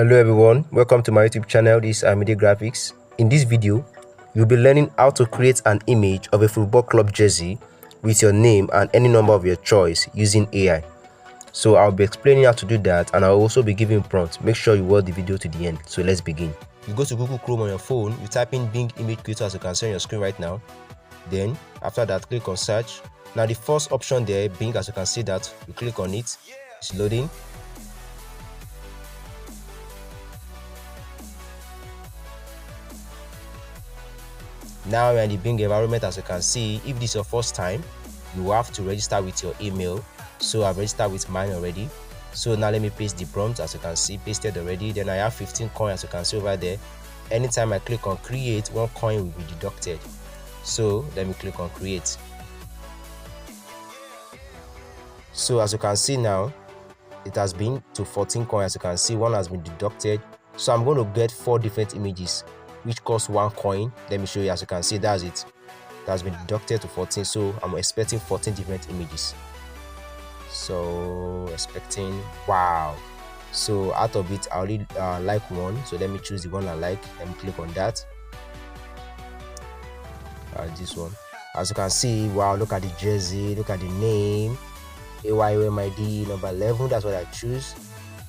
Hello everyone, welcome to my YouTube channel. This is Amide Graphics. In this video, you'll be learning how to create an image of a football club jersey with your name and any number of your choice using AI. So I'll be explaining how to do that, and I'll also be giving prompts. Make sure you watch the video to the end. So let's begin. You go to Google Chrome on your phone, you type in Bing Image Creator as you can see on your screen right now. Then after that, click on search. Now the first option there, Bing, as you can see that, you click on it, it's loading. Now we're in the Bing environment. As you can see, if this is your first time, you have to register with your email. So I've registered with mine already. So now let me paste the prompt. As you can see, pasted already. Then I have 15 coins, as you can see over there. Anytime I click on create, 1 coin will be deducted. So let me click on create. So as you can see now, it has been to 14 coins. As you can see, 1 has been deducted. So I'm going to get 4 different images which cost 1 coin. Let me show you. As you can see, that's it. It has been deducted to 14. So I'm expecting 14 different images. So expecting, wow. So out of it, I only like 1. So let me choose the one I like. Let me click on that. This one. As you can see, wow, look at the jersey, look at the name, AYOMID number 11. That's what I choose.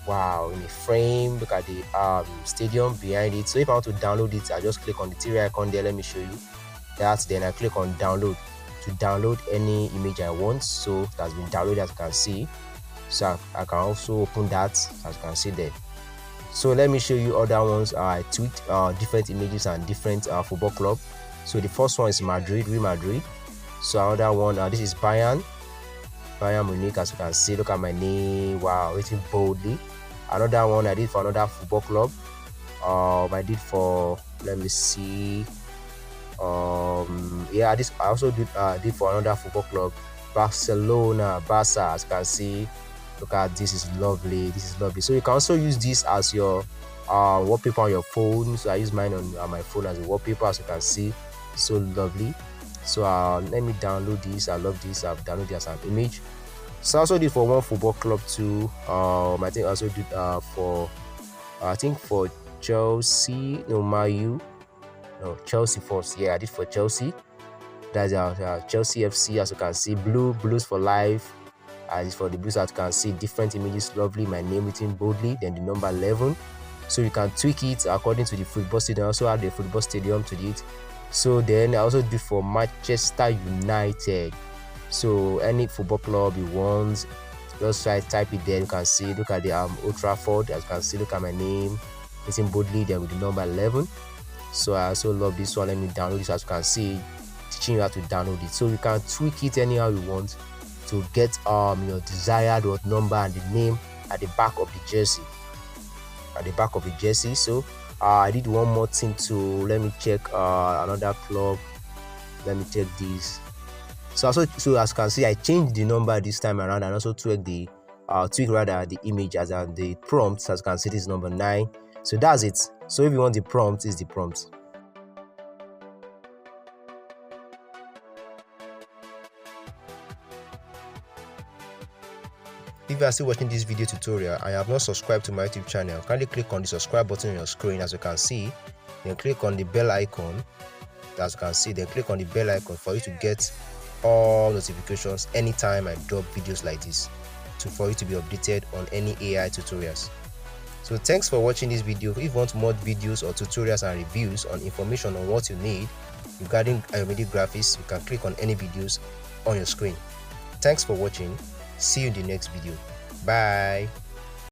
Wow, in the frame, look at the stadium behind it. So if I want to download it, I just click on the 3 icon there. Let me show you that. Then I click on download to download any image I want. So it has been downloaded, as you can see. So I can also open that, as you can see there. So let me show you other ones. I tweaked different images and different football club. So the first one is Madrid, Real Madrid. So another one, this is Bayern Munich. As you can see, look at my name, wow, written boldly. Another one I did for another football club. I did for, let me see, yeah, this I also did for another football club, Barcelona, Barca. As you can see, look at this, is lovely. This is lovely. So you can also use this as your wallpaper on your phone. So I use mine on my phone as a wallpaper, as you can see. So lovely. So let me download this. I love this. I've downloaded this as an image. So I also did for one football club too. I think I also did for Chelsea. No, Man U. No, Chelsea first. Yeah, I did for Chelsea. That's Chelsea FC. As you can see, Blues for life. As for the Blues, as you can see, different images. Lovely. My name written boldly. Then the number 11. So you can tweak it according to the football stadium. I also add the football stadium to it. So then I also did for Manchester United. So any football club you want, just type it there. You can see, look at the Old Trafford. As you can see, look at my name, it's in boldly there with the number 11. So I also love this one. Let me download this. As you can see, teaching you how to download it. So you can tweak it anyhow you want to get your desired number and the name at the back of the jersey. So I did one more thing to, let me check another club. Let me check this. So as you can see, I changed the number this time around and also tweak the image as the prompt. As you can see, this is number 9. So that's it. So if you want the prompt, is the prompt. If you are still watching this video tutorial and you have not subscribed to my YouTube channel, kindly click on the subscribe button on your screen, as you can see. Then click on the bell icon, as you can see. Then click on the bell icon for you to get all notifications anytime I drop videos like this, for you to be updated on any AI tutorials. So thanks for watching this video. If you want more videos or tutorials and reviews on information on what you need regarding Ayomide Graphics, you can click on any videos on your screen. Thanks for watching. See you in the next video. Bye.